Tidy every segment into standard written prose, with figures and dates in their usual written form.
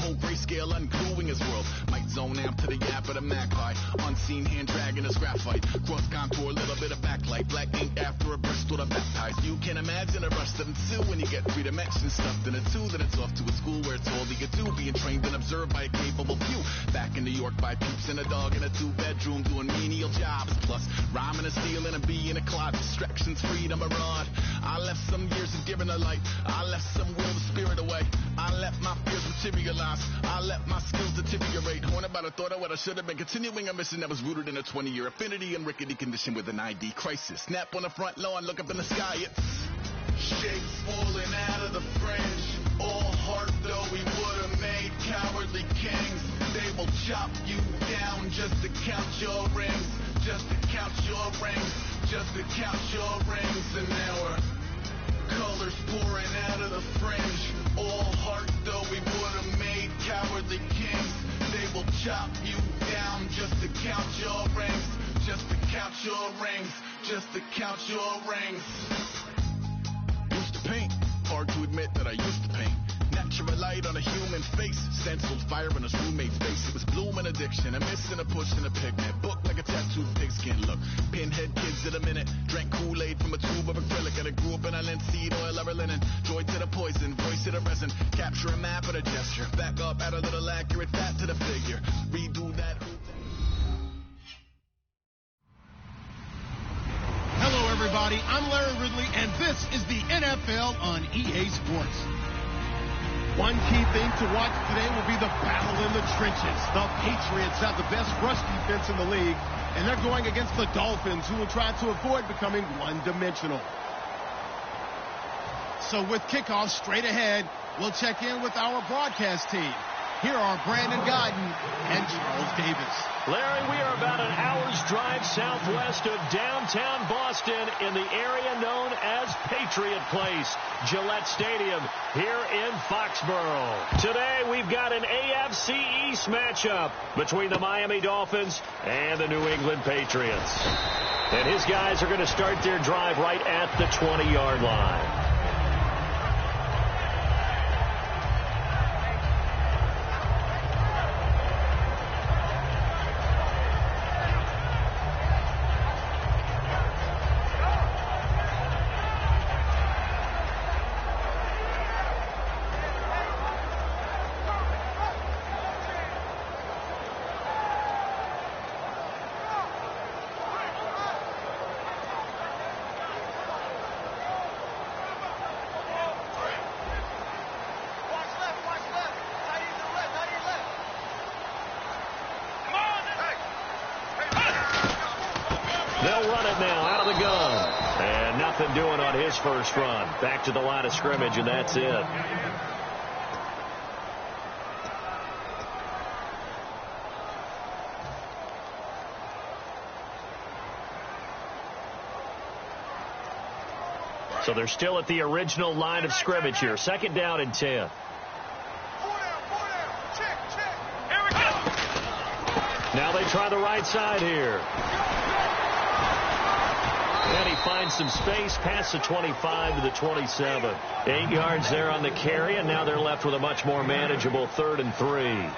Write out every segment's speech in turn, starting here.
full grayscale, ungluing his world. Might zone amp to the yap of the magpie. Unseen hand dragging a scrap fight. Cross contour, a little bit of backlight. Black ink after a burst with a baptized. You can imagine a rush of two when you get 3 dimensions stuffed in a 2. Then it's off to a school where it's all you get to. Being trained and observed by a capable few. Back in New York by peeps and a dog in a 2-bedroom doing menial jobs. Plus rhyming and stealing and being a closet. Distractions, freedom, a rod. I left some years of giving a light. I left some will the spirit away. I left my fears materialize. I let my skills deteriorate. Horn about a thought of what I should have been. Continuing a mission that was rooted in a 20-year affinity and rickety condition with an ID crisis. Snap on the front lawn, look up in the sky. It's shapes falling out of the fringe. All heart though we would have made cowardly kings. They will chop you down just to count your rings. Just to count your rings. Just to count your rings. And now we're colors pouring out of the fringe. All heart though we would have made cowardly kings. They will chop you down just to count your rings. Just to count your rings. Just to count your rings. Used to paint. Hard to admit that I used to paint. Natural light on a human face. Stenciled fire in his roommate's face. It was bloom and addiction. A miss and a push and a pigment. Book like a tattooed pigskin look. Pinhead kids in a minute. Drank Kool-Aid from a tube of acrylic. And I grew up in a linseed oil or linen. Joy to the poison. Voice to the resin. Capture a map of a gesture. Back up, add a little accurate fat to the figure. Redo that. Hello, everybody. I'm Larry Ridley, and this is the NFL on EA Sports. One key thing to watch today will be the battle in the trenches. The Patriots have the best rush defense in the league, and they're going against the Dolphins, who will try to avoid becoming one-dimensional. So with kickoff straight ahead, we'll check in with our broadcast team. Here are Brandon Godden and Charles Davis. Larry, we are about an hour's drive southwest of downtown Boston in the area known as Patriot Place, Gillette Stadium, here in Foxborough. Today, we've got an AFC East matchup between the Miami Dolphins and the New England Patriots. And his guys are going to start their drive right at the 20-yard line. They'll run it now out of the gun. And nothing doing on his first run. Back to the line of scrimmage, and that's it. So they're still at the original line of scrimmage here. 2nd down and 10. Now they try the right side here. And he finds some space past the 25 to the 27. 8 yards there on the carry, and now they're left with a much more manageable 3rd and 3.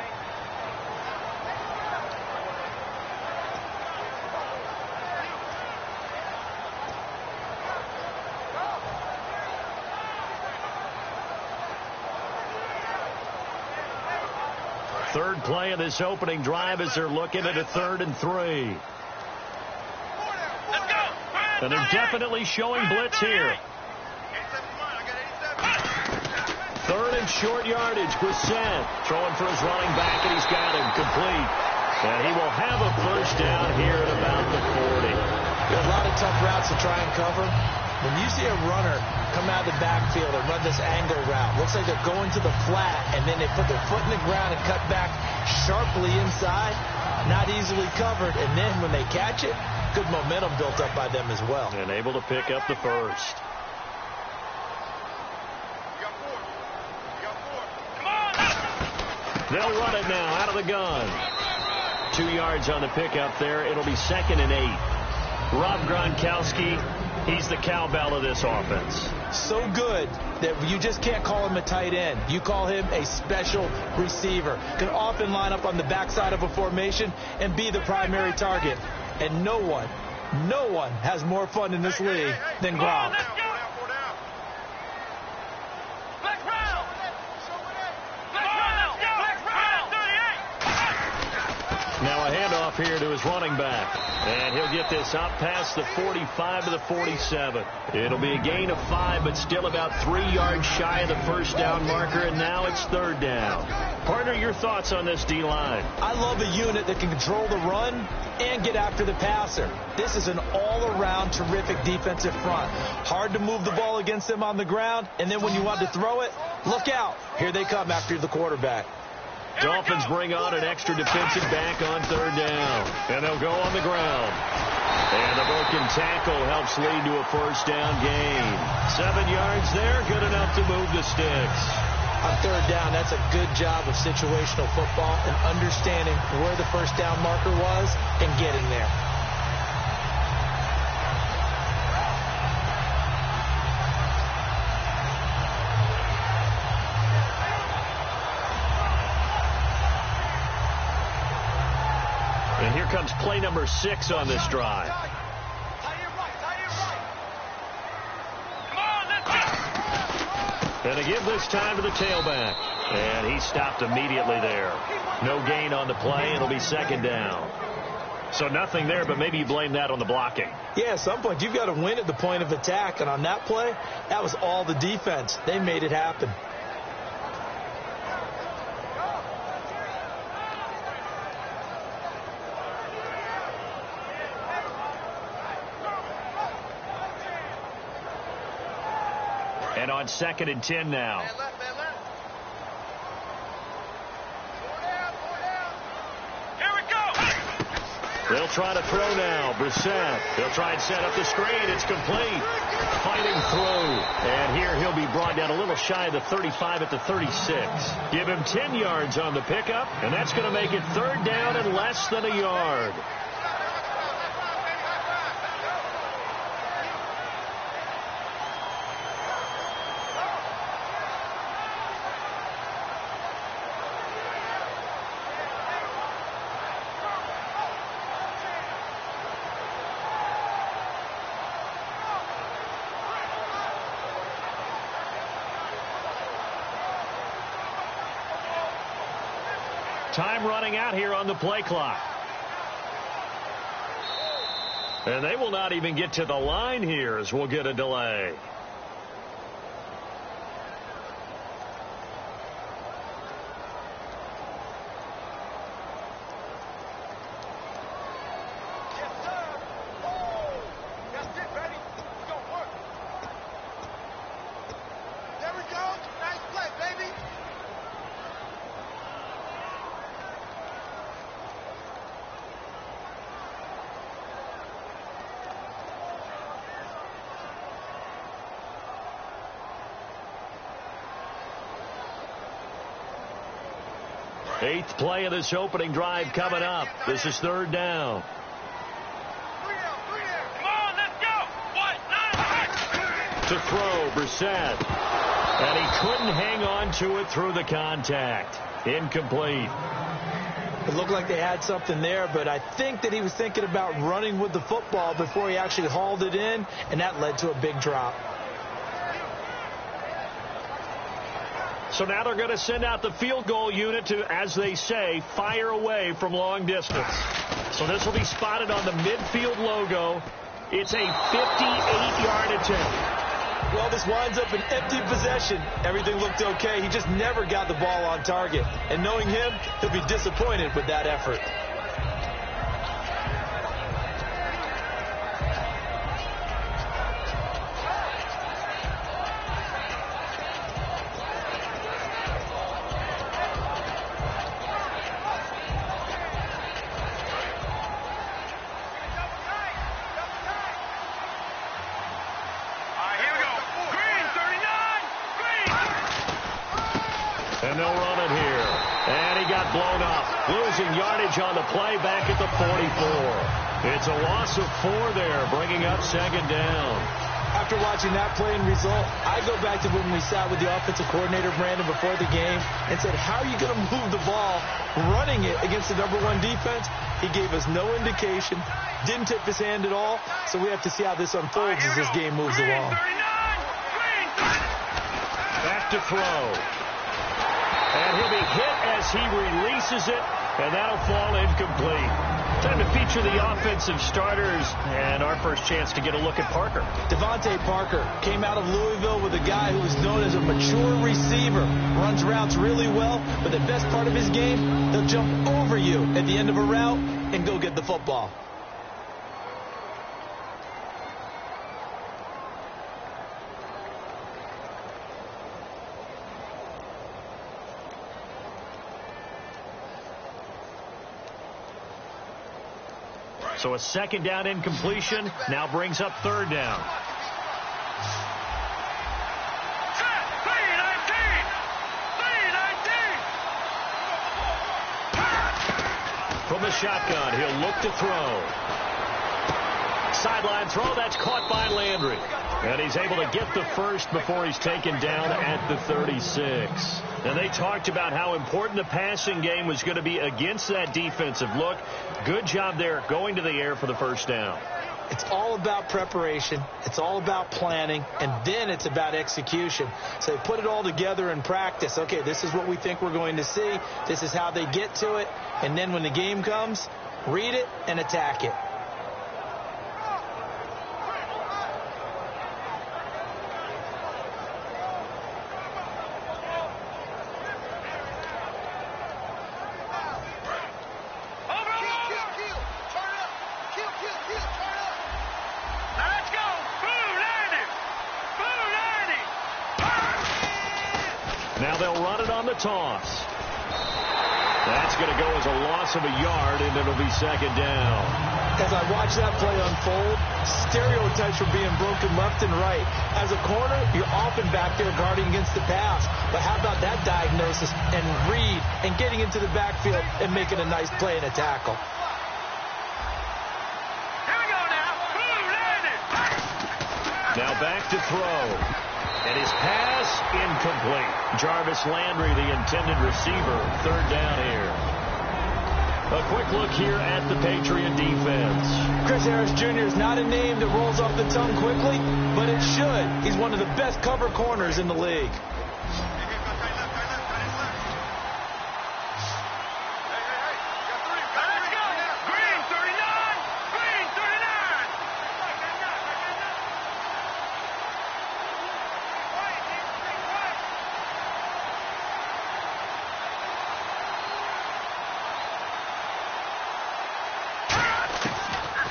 Third play of this opening drive as they're looking at a 3rd and 3. And they're definitely showing blitz here. 3rd and short yardage. Brissett throwing for his running back, and he's got him complete. And he will have a first down here at about the 40. There's a lot of tough routes to try and cover. When you see a runner come out of the backfield and run this angle route, looks like they're going to the flat, and then they put their foot in the ground and cut back sharply inside, not easily covered. And then when they catch it, good momentum built up by them as well. And able to pick up the first. They'll run it now out of the gun. 2 yards on the pickup there. It'll be 2nd and 8. Rob Gronkowski, he's the cowbell of this offense. so good that you just can't call him a tight end. You call him a special receiver. Can often line up on the backside of a formation and be the primary target. And no one has more fun in this league than Gronk. Now a handoff here to his running back. And he'll get this out past the 45 to the 47. It'll be a gain of 5, but still about 3 yards shy of the first down marker, and now it's third down. Partner, your thoughts on this D-line? I love a unit that can control the run and get after the passer. This is an all-around terrific defensive front. Hard to move the ball against them on the ground, and then when you want to throw it, look out. Here they come after the quarterback. Dolphins bring on an extra defensive back on third down. And they'll go on the ground. And the broken tackle helps lead to a first down gain. 7 yards there, good enough to move the sticks. On third down, that's a good job of situational football and understanding where the first down marker was and getting there. And here comes play number 6 on this drive. And they give this time to the tailback. And he stopped immediately there. No gain on the play. It'll be second down. So nothing there, but maybe you blame that on the blocking. Yeah, at some point you've got to win at the point of attack. And on that play, that was all the defense. They made it happen. And on 2nd and 10 now. Here we go. They'll try to throw now. Brissett. They'll try and set up the screen. It's complete. Fighting through. And here he'll be brought down a little shy of the 35 at the 36. Give him 10 yards on the pickup, and that's going to make it third down and less than a yard. Time running out here on the play clock. And they will not even get to the line here as we'll get a delay. Eighth play of this opening drive coming up. This is third down. Come on, let's go. To throw, Brissett. And he couldn't hang on to it through the contact. Incomplete. It looked like they had something there, but I think that he was thinking about running with the football before he actually hauled it in, and that led to a big drop. So now they're going to send out the field goal unit to, as they say, fire away from long distance. So this will be spotted on the midfield logo. It's a 58-yard attempt. Well, this winds up an empty possession. Everything looked okay. He just never got the ball on target. And knowing him, he'll be disappointed with that effort. And they'll run it here. And he got blown up. Losing yardage on the play back at the 44. It's a loss of 4 there, bringing up second down. After watching that play and result, I go back to when we sat with the offensive coordinator, Brandon, before the game and said, how are you going to move the ball running it against the #1 defense? He gave us no indication, didn't tip his hand at all, so we have to see how this unfolds as this game moves along. Back to throw. And he'll be hit as he releases it, and that'll fall incomplete. Time to feature the offensive starters, and our first chance to get a look at Parker. Devontae Parker came out of Louisville with a guy who is known as a mature receiver. Runs routes really well, but the best part of his game, he'll jump over you at the end of a route and go get the football. So a second down incompletion now brings up third down. From the shotgun, he'll look to throw. Sideline throw, that's caught by Landry. And he's able to get the first before he's taken down at the 36. And they talked about how important the passing game was going to be against that defensive look. Good job there going to the air for the first down. It's all about preparation. It's all about planning. And then it's about execution. So they put it all together in practice. Okay, this is what we think we're going to see. This is how they get to it. And then when the game comes, read it and attack it. Now they'll run it on the toss. That's going to go as a loss of a yard, and it'll be second down. As I watch that play unfold, stereotypes are being broken left and right. As a corner, you're often back there guarding against the pass. But how about that diagnosis and read and getting into the backfield and making a nice play and a tackle? Here we go now. Boom, landed. Now back to throw. And his pass incomplete. Jarvis Landry, the intended receiver. Third down here. A quick look here at the Patriot defense. Chris Harris Jr. is not a name that rolls off the tongue quickly, but it should. He's one of the best cover corners in the league.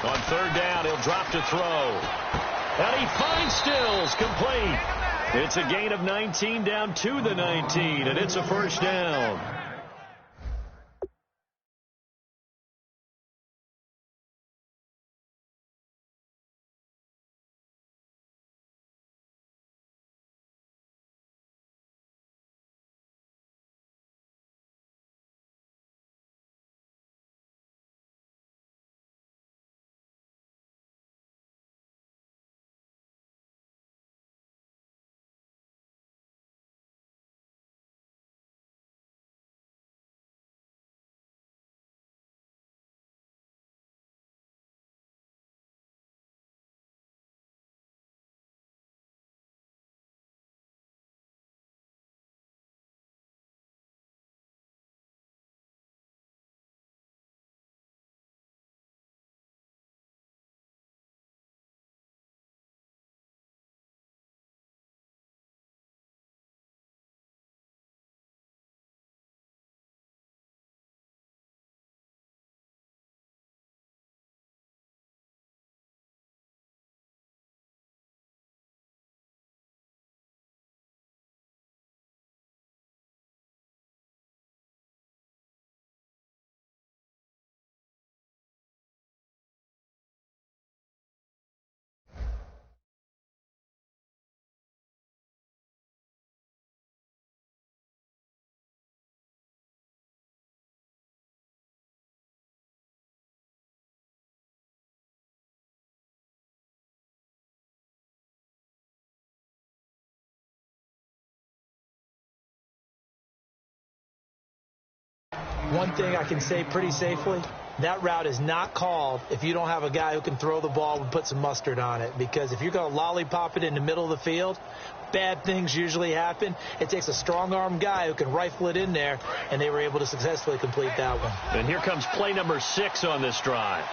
On third down, he'll drop to throw. And he finds Stills, complete. It's a gain of 19 down to the 19, and it's a first down. One thing I can say pretty safely, that route is not called if you don't have a guy who can throw the ball and put some mustard on it. Because if you're going to lollipop it in the middle of the field, bad things usually happen. It takes a strong-arm guy who can rifle it in there, and they were able to successfully complete that one. And here comes play number 6 on this drive.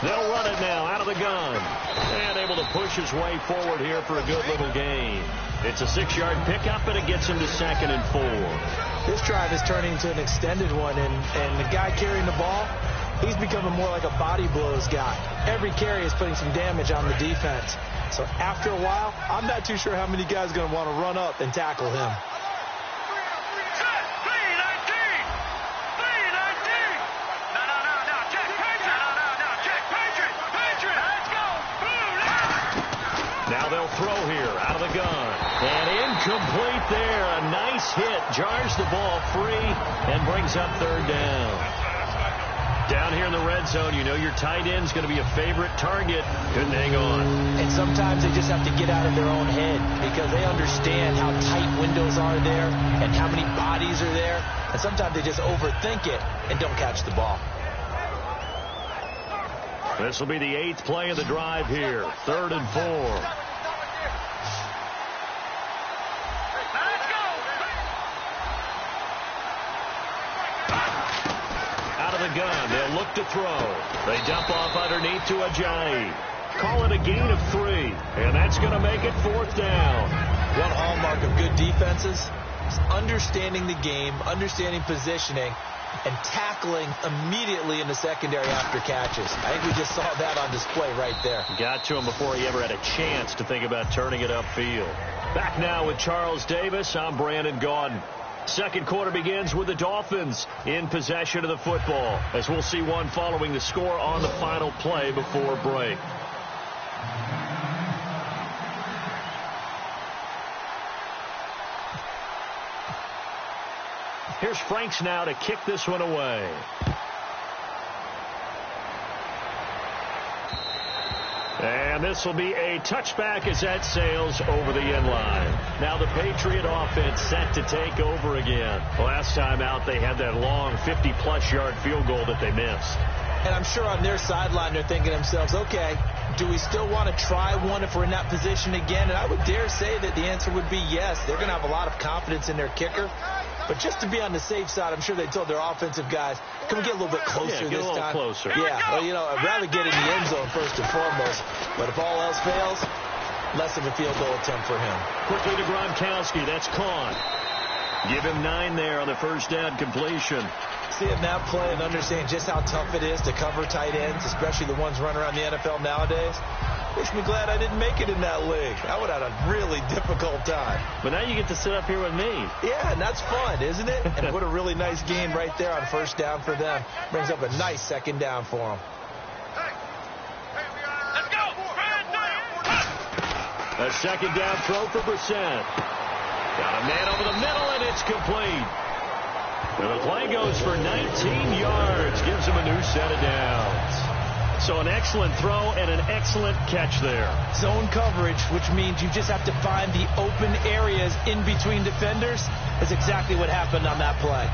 They'll run it now out of the gun. And able to push his way forward here for a good little gain. It's a 6-yard pickup, and it gets him to 2nd and 4. This drive is turning into an extended one, and the guy carrying the ball, he's becoming more like a body blows guy. Every carry is putting some damage on the defense. So after a while, I'm not too sure how many guys are going to want to run up and tackle him. Now they'll throw here out of the gun. And incomplete there. A nice hit. Jars the ball free and brings up 3rd down. Down here in the red zone, you know your tight end's going to be a favorite target. Couldn't hang on. And sometimes they just have to get out of their own head because they understand how tight windows are there and how many bodies are there. And sometimes they just overthink it and don't catch the ball. This will be the 8th play of the drive here. 3rd and 4. Out of the gun, they'll look to throw. They dump off underneath to Ajayi. Call it a gain of 3, and that's going to make it 4th down. One hallmark of good defenses is understanding the game, understanding positioning, and tackling immediately in the secondary after catches. I think we just saw that on display right there. Got to him before he ever had a chance to think about turning it upfield. Back now with Charles Davis, I'm Brandon Gaudin. Second quarter begins with the Dolphins in possession of the football, as we'll see one following the score on the final play before break. Here's Franks now to kick this one away. And this will be a touchback as that sails over the end line. Now the Patriot offense set to take over again. Last time out, they had that long 50-plus yard field goal that they missed. And I'm sure on their sideline, they're thinking to themselves, okay, do we still want to try one if we're in that position again? And I would dare say that the answer would be yes. They're going to have a lot of confidence in their kicker. But just to be on the safe side, I'm sure they told their offensive guys, can we get a little bit closer this time? Closer. Yeah, well, you know, I'd rather get in the end zone first and foremost. But if all else fails, less of a field goal attempt for him. Quickly to Gronkowski. That's caught. Give him 9 there on the first down completion. Seeing that play and understanding just how tough it is to cover tight ends, especially the ones running around the NFL nowadays, makes me glad I didn't make it in that league. I would have had a really difficult time. But now you get to sit up here with me. Yeah, and that's fun, isn't it? And what a really nice game right there on first down for them. Brings up a nice second down for them. Let's go! A second down throw for Brissett. Got a man over the middle, and it's complete. And the play goes for 19 yards. Gives him a new set of downs. So an excellent throw and an excellent catch there. Zone coverage, which means you just have to find the open areas in between defenders. That's exactly what happened on that play.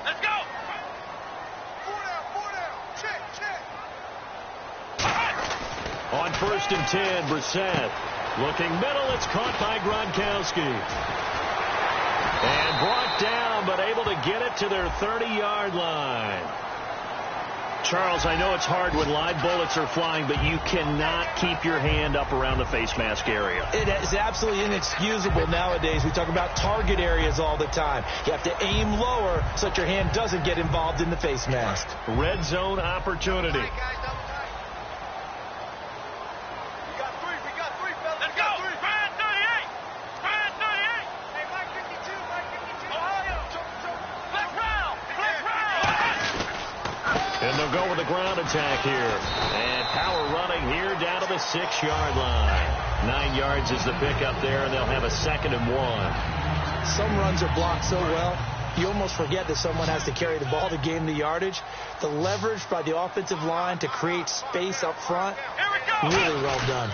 Let's go! On 1st and 10, Brissett. Looking middle, it's caught by Gronkowski. And brought down, but able to get it to their 30-yard line. Charles, I know it's hard when live bullets are flying, but you cannot keep your hand up around the face mask area. It is absolutely inexcusable nowadays. We talk about target areas all the time. You have to aim lower so that your hand doesn't get involved in the face mask. Red zone opportunity. And they'll go with the ground attack here. And power running here down to the 6-yard line. 9 yards is the pickup there, and they'll have a 2nd and 1. Some runs are blocked so well, you almost forget that someone has to carry the ball to gain the yardage. The leverage by the offensive line to create space up front, really well done.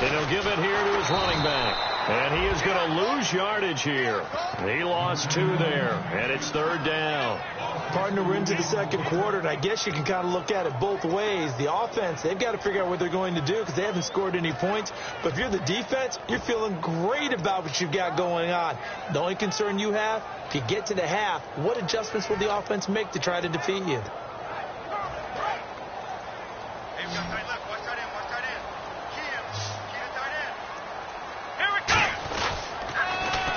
And he'll give it here to his running back. And he is going to lose yardage here. He lost 2 there, and it's 3rd down. Partner, we're into the 2nd quarter, and I guess you can kind of look at it both ways. The offense, they've got to figure out what they're going to do because they haven't scored any points. But if you're the defense, you're feeling great about what you've got going on. The only concern you have, if you get to the half, what adjustments will the offense make to try to defeat you?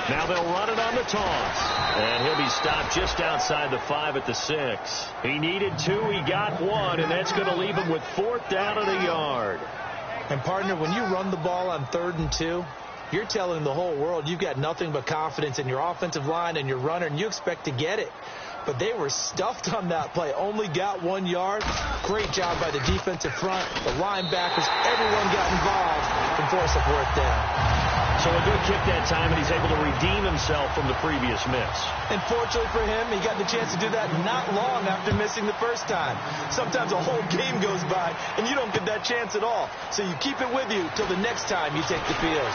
Now they'll run it on the toss. And he'll be stopped just outside the 5 at the 6. He needed 2. He got 1. And that's going to leave him with 4th down and a yard. And, partner, when you run the ball on 3rd and 2, you're telling the whole world you've got nothing but confidence in your offensive line and your runner, and you expect to get it. But they were stuffed on that play. Only got 1 yard. Great job by the defensive front. The linebackers, everyone got involved and forced a 4th down. So a good kick that time, and he's able to redeem himself from the previous miss. And fortunately for him, he got the chance to do that not long after missing the first time. Sometimes a whole game goes by, and you don't get that chance at all. So you keep it with you till the next time you take the field.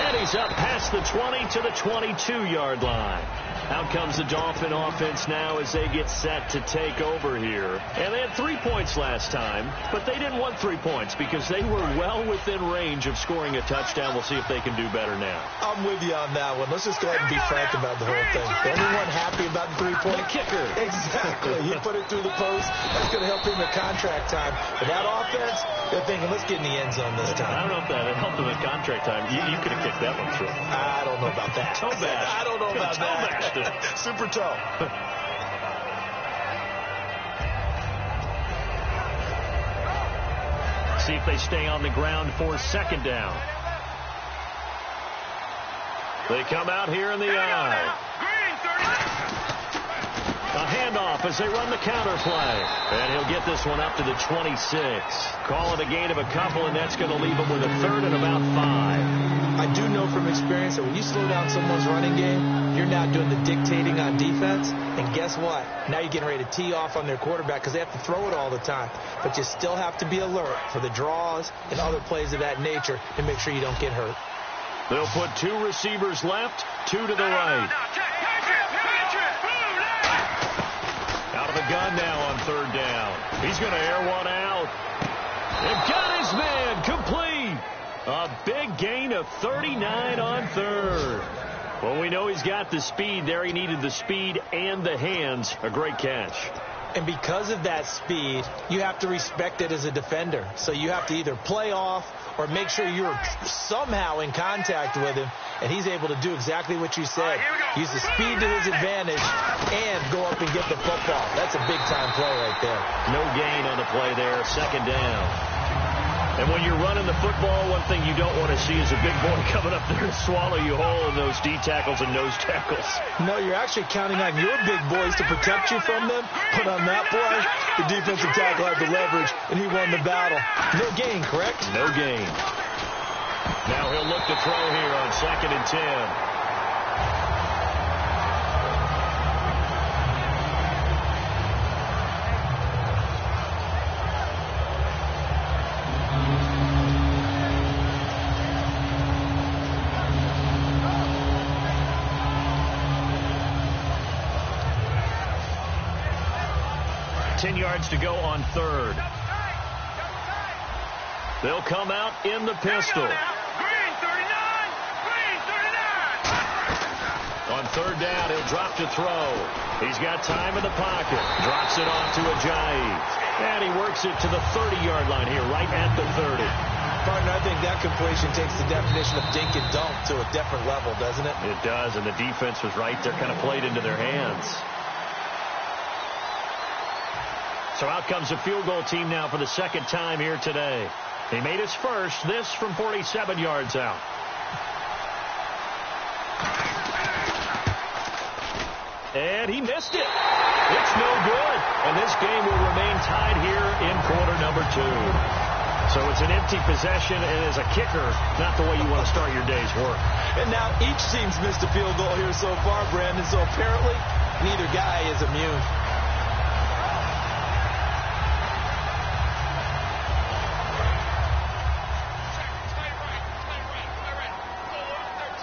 And he's up past the 20 to the 22-yard line. Out comes the Dolphin offense now as they get set to take over here. And they had 3 points last time, but they didn't want 3 points because they were well within range of scoring a touchdown. We'll see if they can do better now. I'm with you on that one. Let's just go ahead and be frank about the whole thing. The only one happy about the 3-point? The kicker. Exactly. He put it through the post. That's going to help him in contract time. But that offense, they're thinking, let's get in the end zone this time. I don't know if that helped him in contract time. You could have kicked that one through. I don't know about that. Toe bash. I don't know about that. Super toe. See if they stay on the ground for 2nd down. They come out here in the eye. A handoff as they run the counter play. And he'll get this one up to the 26. Call it a gain of a couple, and that's going to leave him with a 3rd and about 5. I do know from experience that when you slow down someone's running game, you're not doing the dictating on defense. And guess what? Now you're getting ready to tee off on their quarterback because they have to throw it all the time. But you still have to be alert for the draws and other plays of that nature and make sure you don't get hurt. They'll put 2 receivers left, 2 to the right. Out of the gun now on 3rd down. He's going to air one out. And got his man complete. A big gain of 39 on 3rd. Well, we know he's got the speed there. He needed the speed and the hands. A great catch. And because of that speed, you have to respect it as a defender. So you have to either play off or make sure you're somehow in contact with him. And he's able to do exactly what you said. Use the speed to his advantage and go up and get the football. That's a big-time play right there. No gain on the play there. 2nd down. And when you're running the football, one thing you don't want to see is a big boy coming up there to swallow you whole in those D tackles and nose tackles. No, you're actually counting on your big boys to protect you from them. But on that play, the defensive tackle had the leverage, and he won the battle. No gain, correct? No gain. Now he'll look to throw here on 2nd and 10. 10 yards to go on 3rd. They'll come out in the pistol. On 3rd down, he'll drop to throw. He's got time in the pocket. Drops it off to Ajayi. And he works it to the 30-yard line here, right at the 30. Partner, I think that completion takes the definition of dink and dunk to a different level, doesn't it? It does, and the defense was right there, kind of played into their hands. So out comes the field goal team now for the 2nd time here today. He made his first, this from 47 yards out. And he missed it. It's no good. And this game will remain tied here in quarter number 2. So it's an empty possession, and as a kicker, not the way you want to start your day's work. And now each team's missed a field goal here so far, Brandon, so apparently neither guy is immune.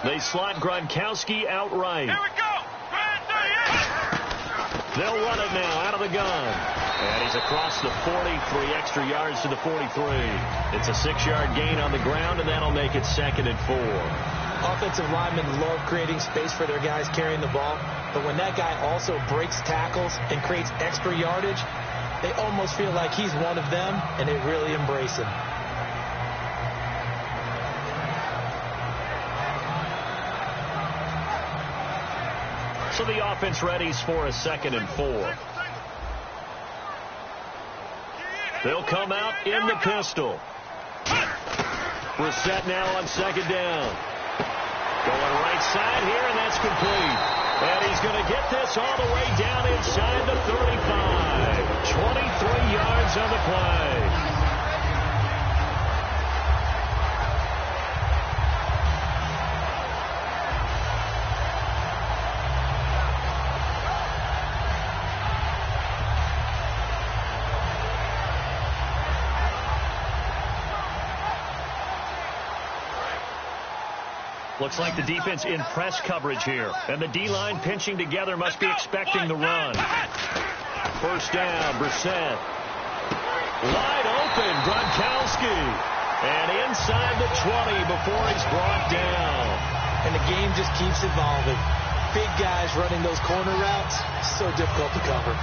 They slot Gronkowski outright. Here we go. They'll run it now out of the gun. And he's across the 40, 3 extra yards to the 43. It's a 6-yard gain on the ground, and that'll make it 2nd and 4. Offensive linemen love creating space for their guys carrying the ball, but when that guy also breaks tackles and creates extra yardage, they almost feel like he's one of them, and they really embrace him. So the offense readies for a 2nd and 4. They'll come out in the pistol. We're set now on 2nd down. Going right side here, and that's complete. And he's going to get this all the way down inside the 35. 23 yards on the play. Looks like the defense in press coverage here. And the D-line pinching together must be expecting the run. 1st down, Brissett. Wide open, Gronkowski. And inside the 20 before he's brought down. And the game just keeps evolving. Big guys running those corner routes, so difficult to cover.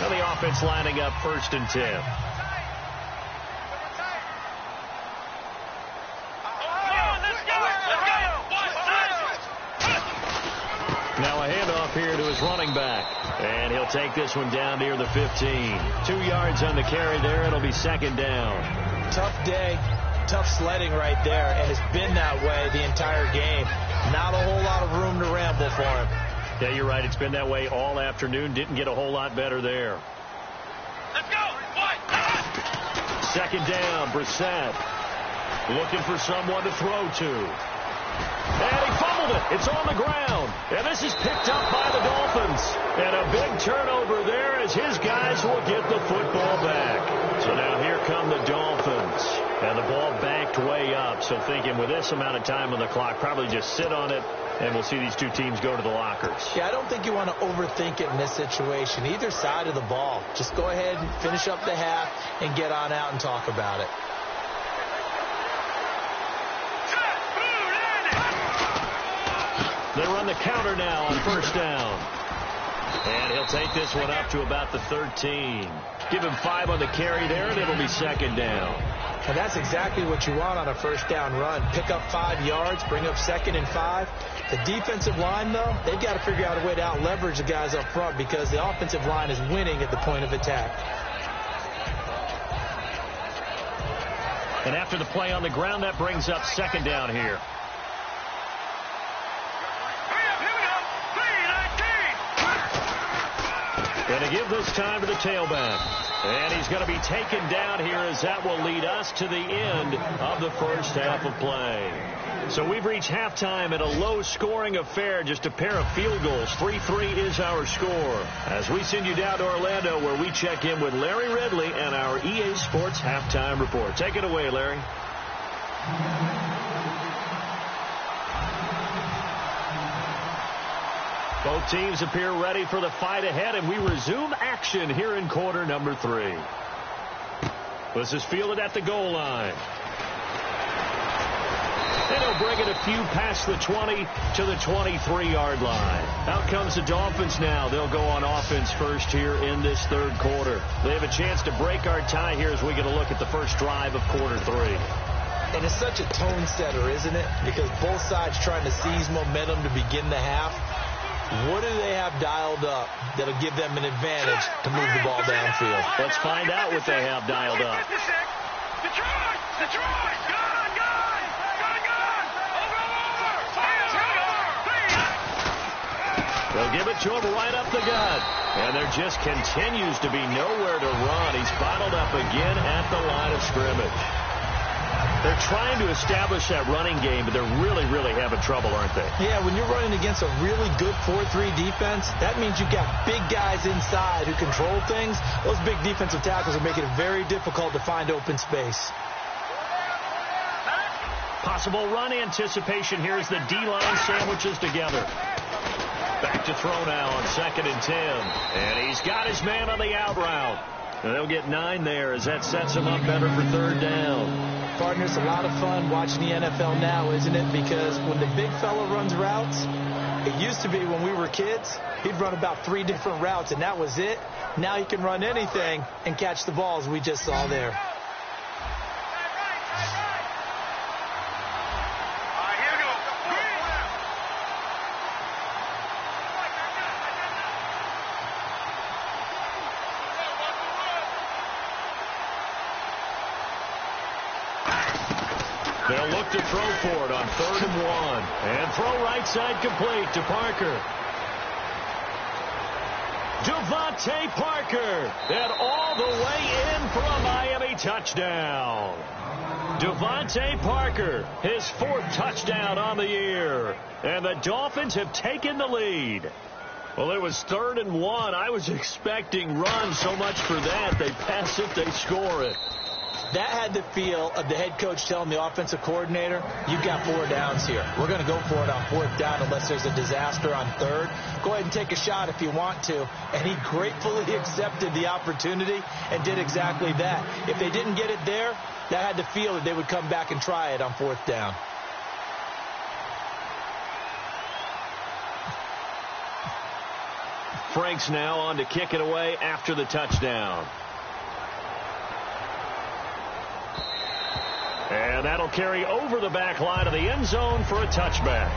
The offense lining up 1st and 10. Now a handoff here to his running back. And he'll take this one down near the 15. 2 yards on the carry there. It'll be 2nd down. Tough day, tough sledding right there, and it's been that way the entire game. Not a whole lot of room to ramble for him. Yeah, you're right. It's been that way all afternoon. Didn't get a whole lot better there. Let's go. 2nd down, Brissett. Looking for someone to throw to. And he fumbled it. It's on the ground. And this is picked up by the Dolphins. And a big turnover there as his guys will get the football back. So now here come the Dolphins. And the ball banked way up. So thinking with this amount of time on the clock, probably just sit on it. And we'll see these two teams go to the lockers. Yeah, I don't think you want to overthink it in this situation. Either side of the ball. Just go ahead and finish up the half and get on out and talk about it. They run the counter now on 1st down. And he'll take this one up to about the 13. Give him 5 on the carry there, and it'll be 2nd down. And that's exactly what you want on a 1st down run. Pick up 5 yards, bring up 2nd and 5. The defensive line, though, they've got to figure out a way to out-leverage the guys up front because the offensive line is winning at the point of attack. And after the play on the ground, that brings up 2nd down here. And to give this time to the tailback. And he's going to be taken down here as that will lead us to the end of the 1st half of play. So we've reached halftime at a low-scoring affair, just a pair of field goals. 3-3 is our score. As we send you down to Orlando where we check in with Larry Ridley and our EA Sports Halftime Report. Take it away, Larry. Both teams appear ready for the fight ahead, and we resume action here in quarter number 3. This is fielded at the goal line. And he'll bring it a few past the 20 to the 23-yard line. Out comes the Dolphins now. They'll go on offense first here in this 3rd quarter. They have a chance to break our tie here as we get a look at the first drive of quarter 3. And it's such a tone setter, isn't it? Because both sides trying to seize momentum to begin the half. What do they have dialed up that'll give them an advantage to move the ball downfield? Let's find out what they have dialed up. Detroit! Gone! Over! They'll give it to him right up the gut. And there just continues to be nowhere to run. He's bottled up again at the line of scrimmage. They're trying to establish that running game, but they're really, really having trouble, aren't they? Yeah, when you're running against a really good 4-3 defense, that means you've got big guys inside who control things. Those big defensive tackles are making it very difficult to find open space. Possible run anticipation here as the D-line sandwiches together. Back to throw now on 2nd and 10. And he's got his man on the out route. And they'll get 9 there as that sets him up better for 3rd down. Partner, it's a lot of fun watching the NFL now, isn't it? Because when the big fella runs routes, it used to be when we were kids, he'd run about 3 different routes, and that was it. Now he can run anything and catch the balls we just saw there. They'll look to throw for it on 3rd and 1. And throw right side complete to Parker. Devontae Parker. And all the way in for a Miami touchdown. Devontae Parker, his 4th touchdown on the year. And the Dolphins have taken the lead. Well, it was 3rd and 1. I was expecting run, so much for that. They pass it, they score it. That had the feel of the head coach telling the offensive coordinator, you've got 4 downs here. We're going to go for it on 4th down unless there's a disaster on 3rd. Go ahead and take a shot if you want to. And he gratefully accepted the opportunity and did exactly that. If they didn't get it there, that had the feel that they would come back and try it on 4th down. Franks now on to kick it away after the touchdown. And that'll carry over the back line of the end zone for a touchback.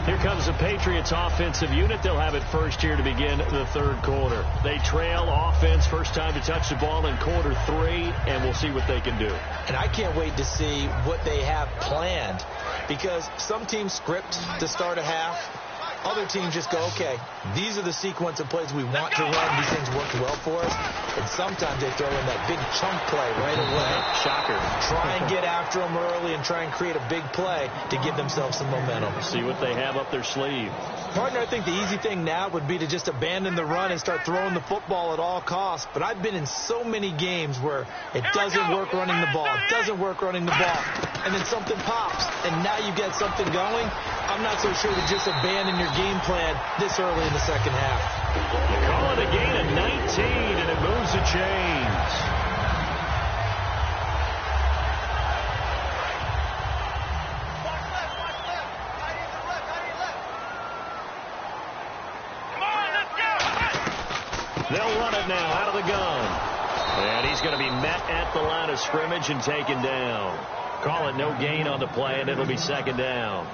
Here comes the Patriots offensive unit. They'll have it first here to begin the 3rd quarter. They trail offense, first time to touch the ball in quarter 3, and we'll see what they can do. And I can't wait to see what they have planned, because some teams script to start a half. Other teams just go, okay, these are the sequence of plays we want to run. These things work well for us. And sometimes they throw in that big chunk play right away. Shocker. Try and get after them early and try and create a big play to give themselves some momentum. See what they have up their sleeve. Partner, I think the easy thing now would be to just abandon the run and start throwing the football at all costs. But I've been in so many games where it doesn't work running the ball. It doesn't work running the ball. And then something pops, and now you get something going. I'm not so sure to just abandon your game plan this early in the second half. They call it a gain of 19, and it moves the chains. They'll run it now out of the gun. And he's going to be met at the line of scrimmage and taken down. Call it no gain on the play, and it'll be 2nd down.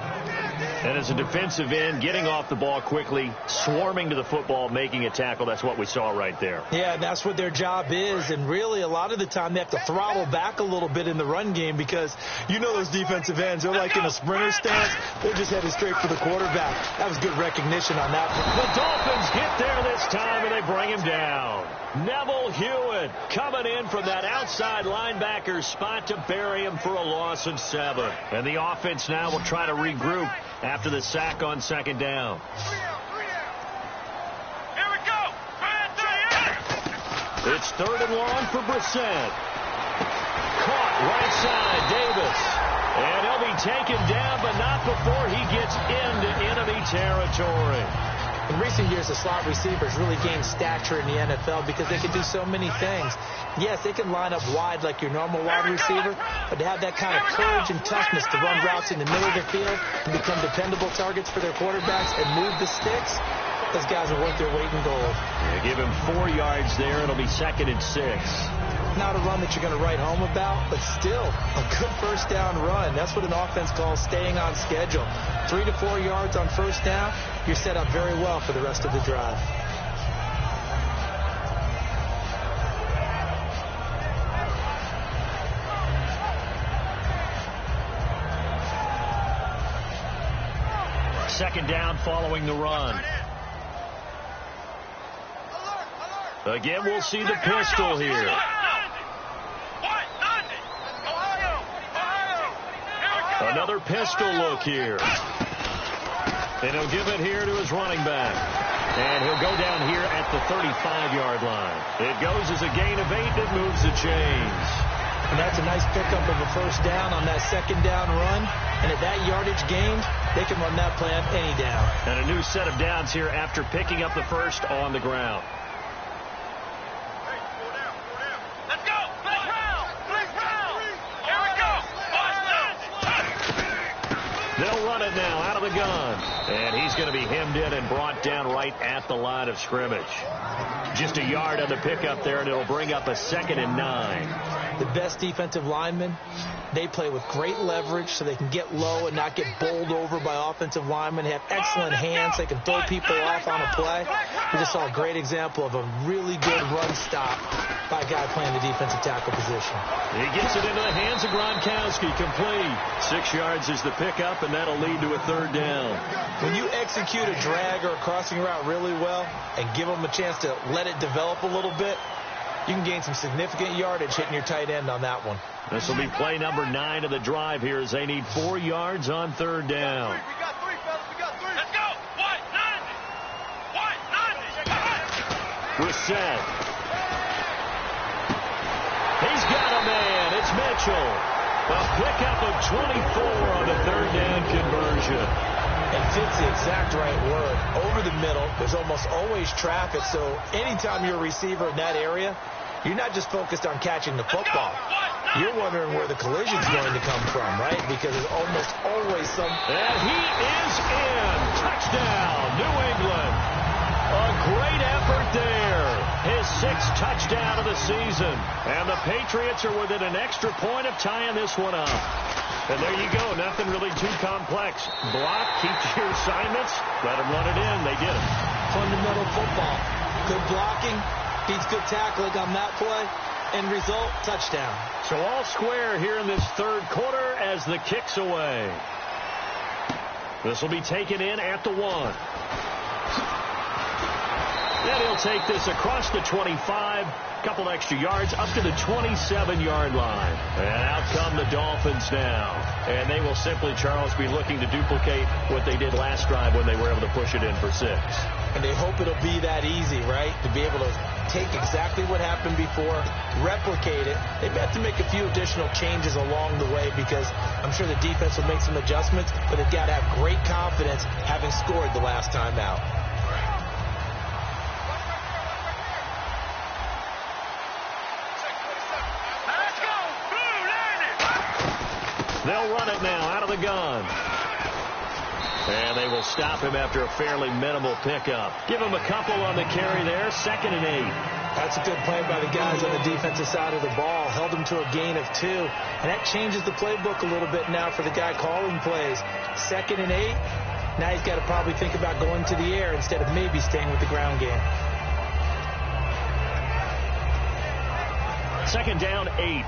And as a defensive end, getting off the ball quickly, swarming to the football, making a tackle, that's what we saw right there. Yeah, that's what their job is. And really, a lot of the time, they have to throttle back a little bit in the run game because you know those defensive ends, they're like in a sprinter stance. They're just headed straight for the quarterback. That was good recognition on that one. The Dolphins get there this time, and they bring him down. Neville Hewitt coming in from that outside linebacker spot to bury him for a loss of 7. And the offense now will try to regroup after the sack on 2nd down. Here we go. It's 3rd and long for Brissett. Caught right side, Davis. And he'll be taken down, but not before he gets into enemy territory. In recent years, the slot receivers really gained stature in the NFL because they can do so many things. Yes, they can line up wide like your normal wide receiver, but to have that kind of courage and toughness to run routes in the middle of the field and become dependable targets for their quarterbacks and move the sticks, those guys are worth their weight in gold. Yeah, give him 4 yards there. It'll be 2nd and 6. Not a run that you're going to write home about, but still a good first down run. That's what an offense calls staying on schedule. 3 to 4 yards on first down, you're set up very well for the rest of the drive. Second down following the run. Again, we'll see the pistol here. Another pistol look here. And he'll give it here to his running back. And he'll go down here at the 35-yard line. It goes as a gain of 8. It moves the chains. And that's a nice pickup of a first down on that second down run. And at that yardage gained, they can run that play on any down. And a new set of downs here after picking up the first on the ground. Let's go! Play round! Here we go! They'll run it now out of the gun. And he's going to be hemmed in and brought down right at the line of scrimmage. Just a yard on the pickup there, and it'll bring up a 2nd and 9. The best defensive linemen, they play with great leverage so they can get low and not get bowled over by offensive linemen. They have excellent hands. They can throw people off on a play. We just saw a great example of a really good run stop by a guy playing the defensive tackle position. He gets it into the hands of Gronkowski, complete. 6 yards is the pickup, and that'll lead to a 3rd down. When you execute a drag or a crossing route really well and give them a chance to let it develop a little bit, you can gain some significant yardage hitting your tight end on that one. This will be play number 9 of the drive here as they need 4 yards on 3rd down. We got 3, fellas. We got 3. Let's go! White, 90. Reset. He's got a man. It's Mitchell. A pickup of 24 on the 3rd down conversion. And fits the exact right word. Over the middle, there's almost always traffic, so anytime you're a receiver in that area, you're not just focused on catching the football. You're wondering where the collision's going to come from, right? Because there's almost always some... And he is in. Touchdown, New England. A great effort there. His 6th touchdown of the season. And the Patriots are within an extra point of tying this one up. And there you go. Nothing really too complex. Block, keep your assignments, let them run it in. They did it. Fundamental football. Good blocking, beats good tackling on that play. End result, touchdown. So all square here in this 3rd quarter as the kick's away. This will be taken in at the 1. And he'll take this across the 25. Couple extra yards up to the 27-yard line. And out come the Dolphins now. And they will simply, Charles, be looking to duplicate what they did last drive when they were able to push it in for 6. And they hope it'll be that easy, right? To be able to take exactly what happened before, replicate it. They have to make a few additional changes along the way because I'm sure the defense will make some adjustments, but they've got to have great confidence having scored the last time out. They'll run it now out of the gun. And they will stop him after a fairly minimal pickup. Give him a couple on the carry there. 2nd and 8. That's a good play by the guys on the defensive side of the ball. Held him to a gain of 2. And that changes the playbook a little bit now for the guy calling plays. 2nd and 8. Now he's got to probably think about going to the air instead of maybe staying with the ground game. 2nd down, 8.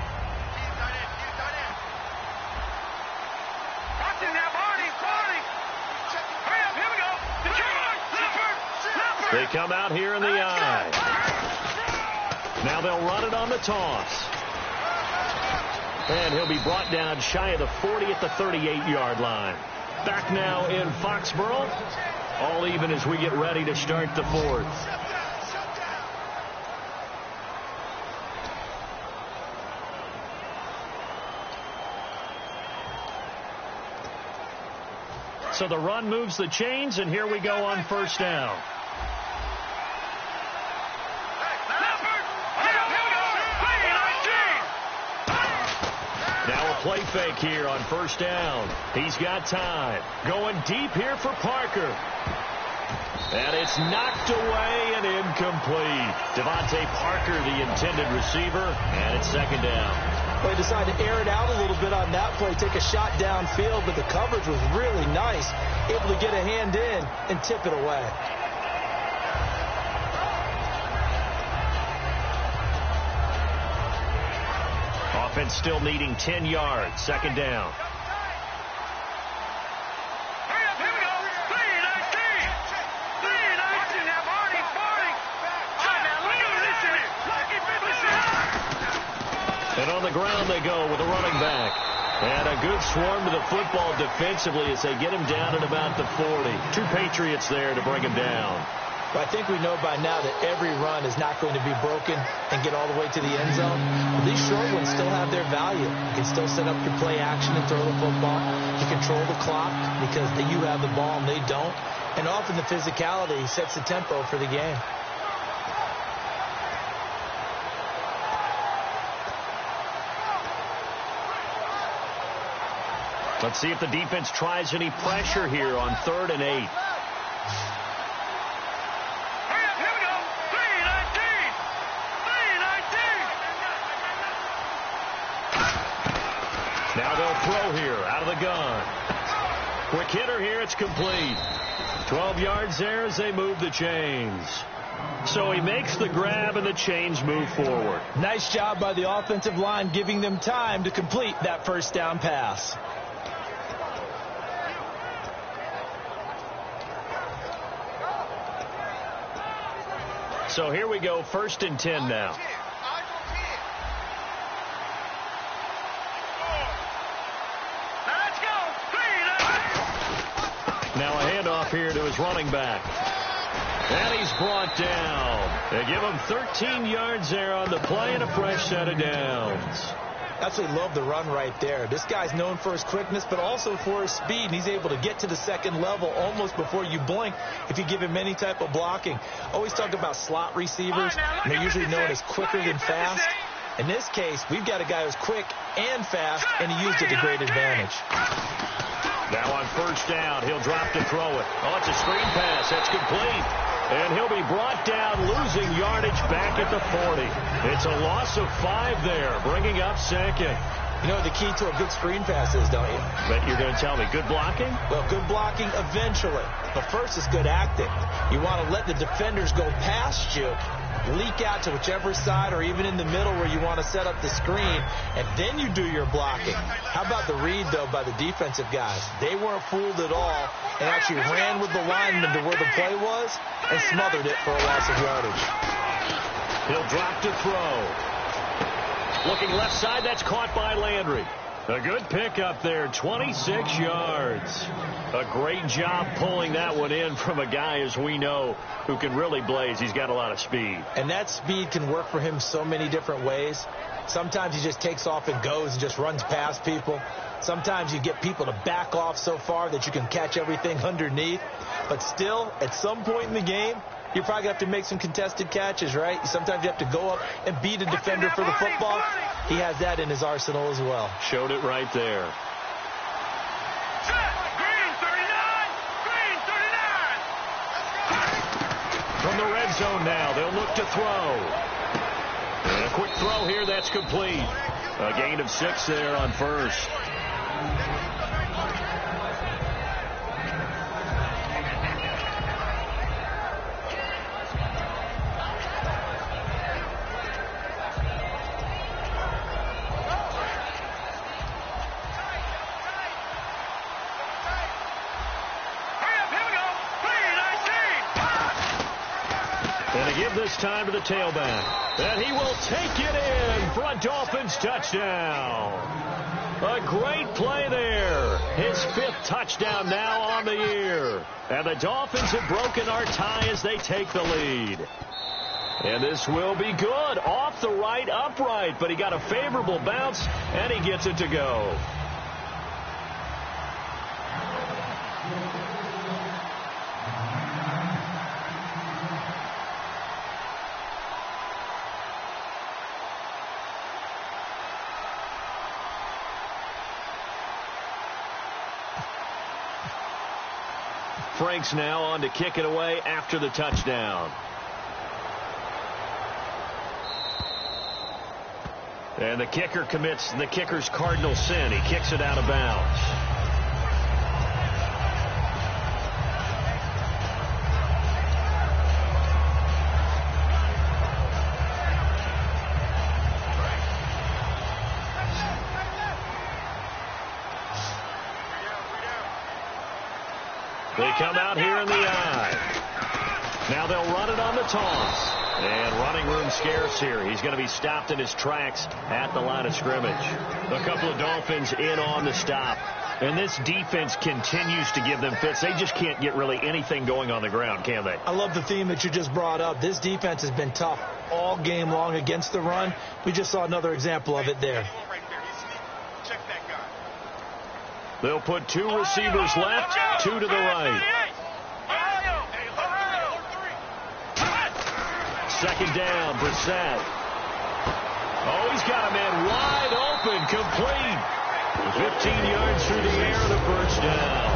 They come out here in the eye. Now they'll run it on the toss. And he'll be brought down shy of the 40 at the 38-yard line. Back now in Foxborough. All even as we get ready to start the 4th. So the run moves the chains, and here we go on 1st down. Now a play fake here on 1st down. He's got time. Going deep here for Parker. And it's knocked away and incomplete. Devontae Parker, the intended receiver, and it's 2nd down. They decided to air it out a little bit on that play, take a shot downfield, but the coverage was really nice. Able to get a hand in and tip it away. Offense still needing 10 yards. 2nd down. And on the ground they go with a running back. And a good swarm to the football defensively as they get him down at about the 40. 2 Patriots there to bring him down. But I think we know by now that every run is not going to be broken and get all the way to the end zone. But these short ones still have their value. You can still set up your play action and throw the football. You control the clock because you have the ball and they don't. And often the physicality sets the tempo for the game. Let's see if the defense tries any pressure here on 3rd and 8. Now they'll throw here out of the gun. Quick hitter here. It's complete. 12 yards there as they move the chains. So he makes the grab and the chains move forward. Nice job by the offensive line giving them time to complete that first down pass. So here we go, 1st and 10 now. Now a handoff here to his running back. And he's brought down. They give him 13 yards there on the play and a fresh set of downs. Absolutely love the run right there. This guy's known for his quickness, but also for his speed. And he's able to get to the second level almost before you blink if you give him any type of blocking. Always talk about slot receivers, and they're usually known as quicker than fast. In this case, we've got a guy who's quick and fast, and he used it to great advantage. Now on 1st down, he'll drop to throw it. Oh, it's a screen pass. That's complete. And he'll be brought down, losing yardage back at the 40. It's a loss of 5 there, bringing up 2nd. You know what the key to a good screen pass is, don't you? But you're going to tell me, good blocking? Well, good blocking eventually. But first is good acting. You want to let the defenders go past you, leak out to whichever side or even in the middle where you want to set up the screen, and then you do your blocking. How about the read, though, by the defensive guys? They weren't fooled at all and actually ran with the lineman to where the play was and smothered it for a loss of yardage. He'll drop to throw. Looking left side, that's caught by Landry. A good pickup there, 26 yards. A great job pulling that one in from a guy, as we know, who can really blaze. He's got a lot of speed. And that speed can work for him so many different ways. Sometimes he just takes off and goes and just runs past people. Sometimes you get people to back off so far that you can catch everything underneath. But still, at some point in the game, you're probably going to have to make some contested catches, right? Sometimes you have to go up and beat a defender for the football. He has that in his arsenal as well. Showed it right there. From the red zone now, they'll look to throw. And a quick throw here, that's complete. A gain of 6 there on 1st. Give this time to the tailback. And he will take it in for a Dolphins touchdown. A great play there. His 5th touchdown now on the year. And the Dolphins have broken our tie as they take the lead. And this will be good. Off the right, upright. But he got a favorable bounce, and he gets it to go. Franks now on to kick it away after the touchdown. And the kicker commits the kicker's cardinal sin. He kicks it out of bounds. They come out here in the eye. Now they'll run it on the toss. And running room scarce here. He's going to be stopped in his tracks at the line of scrimmage. A couple of Dolphins in on the stop. And this defense continues to give them fits. They just can't get really anything going on the ground, can they? I love the theme that you just brought up. This defense has been tough all game long against the run. We just saw another example of it there. They'll put 2 receivers left, 2 to the right. Second down, Brissett. Oh, he's got a man wide open, complete. 15 yards through the air, the first down.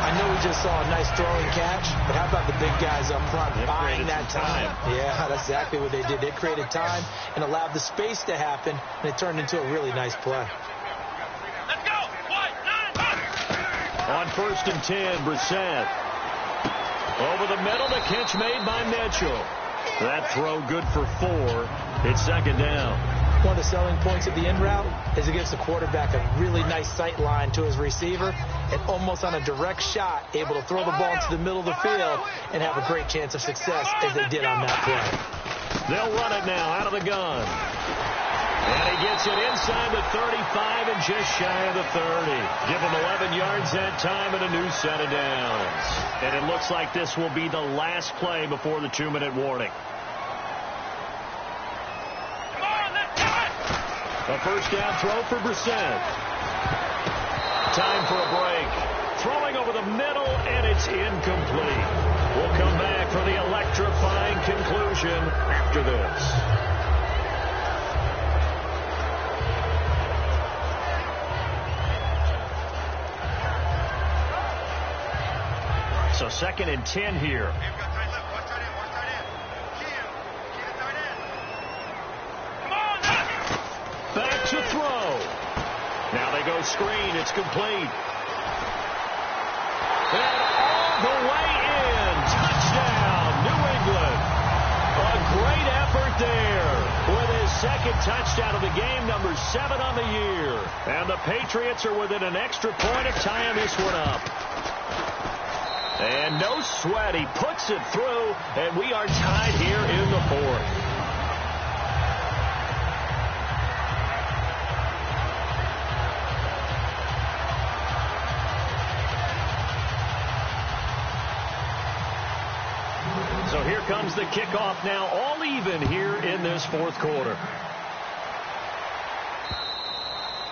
I know we just saw a nice throwing catch, but how about the big guys up front buying that time? Yeah, that's exactly what they did. They created time and allowed the space to happen, and it turned into a really nice play. Let's go. 1, 9, 1. On 1st and 10, Brissett. Over the middle, the catch made by Mitchell. That throw good for 4. It's second down. One of the selling points of the in route is it gives the quarterback a really nice sight line to his receiver and almost on a direct shot able to throw the ball into the middle of the field and have a great chance of success as they did on that play. They'll run it now out of the gun. And he gets it inside the 35 and just shy of the 30. Give him 11 yards that time and a new set of downs. And it looks like this will be the last play before the 2-minute warning. A first down throw for Brissett. Time for a break. Throwing over the middle, and it's incomplete. We'll come back for the electrifying conclusion after this. So 2nd and 10 here. Back to throw. Now they go screen. It's complete. And all the way in. Touchdown, New England. A great effort there with his 2nd touchdown of the game, number 7 on the year. And the Patriots are within an extra point of tying this one up. And no sweat. He puts it through, and we are tied here in the 4th. So here comes the kickoff now, all even here in this 4th quarter.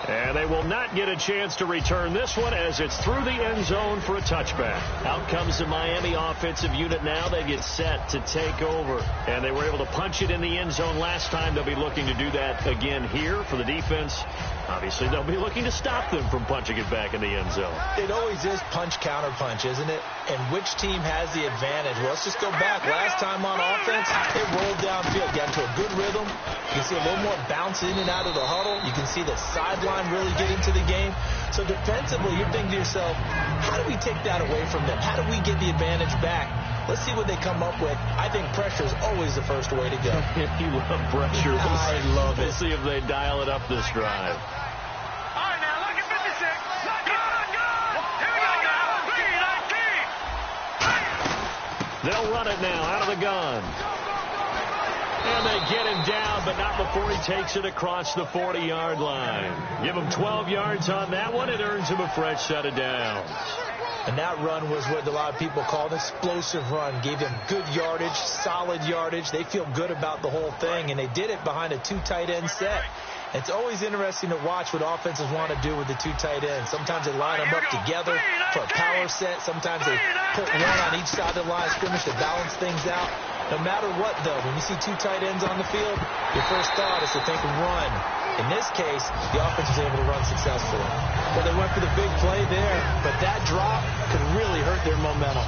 And they will not get a chance to return this one as it's through the end zone for a touchback. Out comes the Miami offensive unit now. They get set to take over. And they were able to punch it in the end zone last time. They'll be looking to do that again here for the defense. Obviously, they'll be looking to stop them from punching it back in the end zone. It always is punch-counter-punch, isn't it? And which team has the advantage? Well, let's just go back. Last time on offense, it rolled downfield, got into a good rhythm. You can see a little more bounce in and out of the huddle. You can see the sideline really get into the game. So defensively, you're thinking to yourself, how do we take that away from them? How do we get the advantage back? Let's see what they come up with. I think pressure is always the first way to go. You love pressure. I love it. We'll see if they dial it up this drive. All right, now, look at 56. Let's go. Here we go now. 3, 19. They'll run it now out of the gun. And they get him down, but not before he takes it across the 40-yard line. Give him 12 yards on that one. It earns him a fresh set of downs. And that run was what a lot of people call an explosive run. Gave them good yardage, solid yardage. They feel good about the whole thing, and they did it behind a 2 tight end set. It's always interesting to watch what offenses want to do with the 2 tight ends. Sometimes they line them up together for a power set. Sometimes they put one on each side of the line of scrimmage to balance things out. No matter what, though, when you see 2 tight ends on the field, your first thought is to think run. In this case, the offense was able to run successfully. Well, they went for the big play there, but that drop could really hurt their momentum.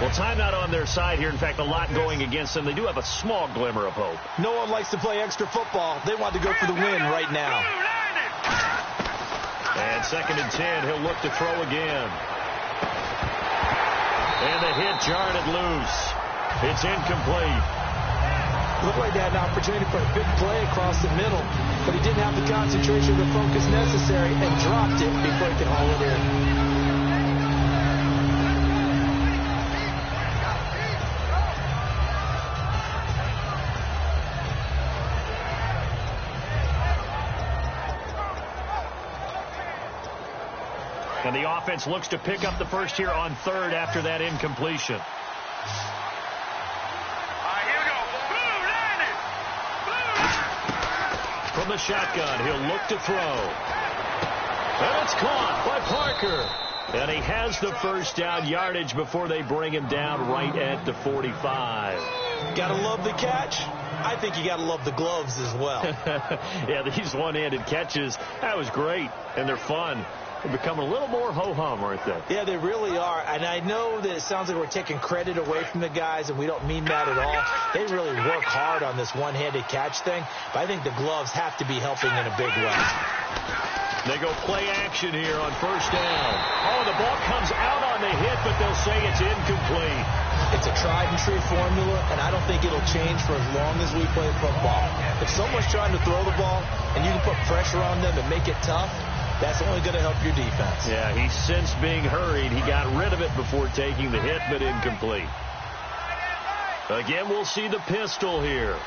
Well, timeout on their side here. In fact, a lot going against them. They do have a small glimmer of hope. No one likes to play extra football. They want to go for the win right now. And 2nd and 10, he'll look to throw again. And the hit jarred it loose. It's incomplete. Looked like they had an opportunity for a big play across the middle, but he didn't have the concentration or the focus necessary and dropped it before he could haul it in. And the offense looks to pick up the first here on 3rd after that incompletion. From the shotgun, he'll look to throw. And it's caught by Parker. And he has the first down yardage before they bring him down right at the 45. Gotta love the catch. I think you gotta love the gloves as well. Yeah, these one-handed catches, that was great. And they're fun. They're becoming a little more ho-hum, aren't they? Yeah, they really are. And I know that it sounds like we're taking credit away from the guys, and we don't mean that at all. They really work hard on this one-handed catch thing, but I think the gloves have to be helping in a big way. They go play action here on 1st down. Oh, the ball comes out on the hit, but they'll say it's incomplete. It's a tried-and-true formula, and I don't think it'll change for as long as we play football. If someone's trying to throw the ball, and you can put pressure on them and make it tough, that's only going to help your defense. Yeah, he's since being hurried. He got rid of it before taking the hit, but incomplete. Again, we'll see the pistol here.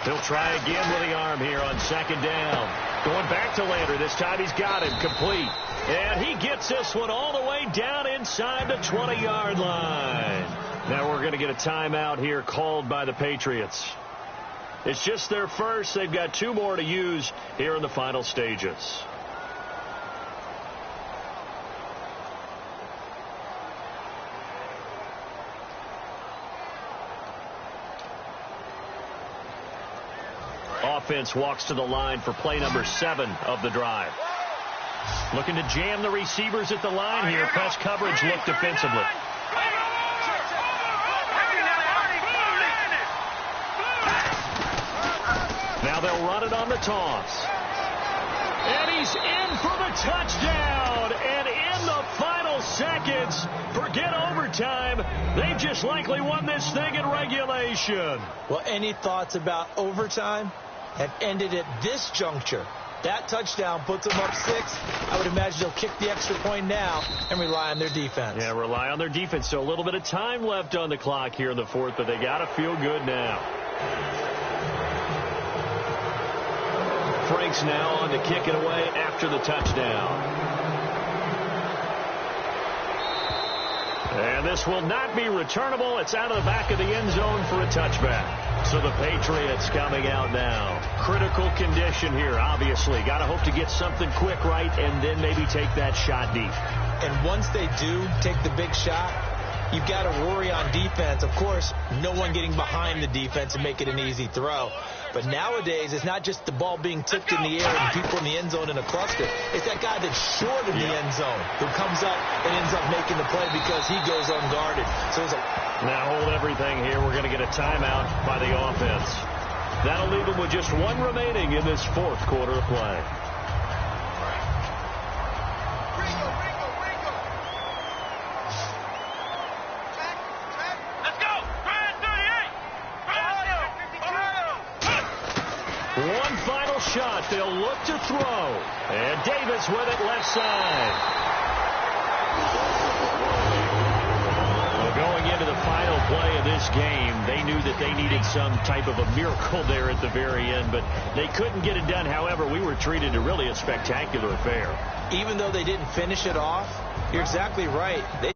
He'll try again with the arm here on 2nd down. Going back to Landry. This time he's got him complete. And he gets this one all the way down inside the 20-yard line. Now we're going to get a timeout here called by the Patriots. It's just their first. They've got 2 more to use here in the final stages. Offense walks to the line for play number 7 of the drive. Looking to jam the receivers at the line here. Press coverage look defensively. Now they'll run it on the toss. And he's in for the touchdown. And in the final seconds, forget overtime. They've just likely won this thing in regulation. Well, any thoughts about overtime have ended at this juncture. That touchdown puts them up 6. I would imagine they'll kick the extra point now and rely on their defense. Yeah, rely on their defense. So a little bit of time left on the clock here in the 4th, but they got to feel good now. Frank's now on to kick it away after the touchdown. And this will not be returnable. It's out of the back of the end zone for a touchback. So the Patriots coming out now. Critical condition here, obviously. Got to hope to get something quick right and then maybe take that shot deep. And once they do take the big shot, you've got to worry on defense. Of course, no one getting behind the defense and make it an easy throw. But nowadays, it's not just the ball being tipped in the air and people in the end zone in a cluster. It's that guy that's short in the end zone who comes up and ends up making the play because he goes unguarded. So now hold everything here. We're going to get a timeout by the offense. That'll leave them with just 1 remaining in this 4th quarter of play. One final shot. They'll look to throw. And Davis with it left side. Well, going into the final play of this game, they knew that they needed some type of a miracle there at the very end, but they couldn't get it done. However, we were treated to really a spectacular affair. Even though they didn't finish it off, you're exactly right. They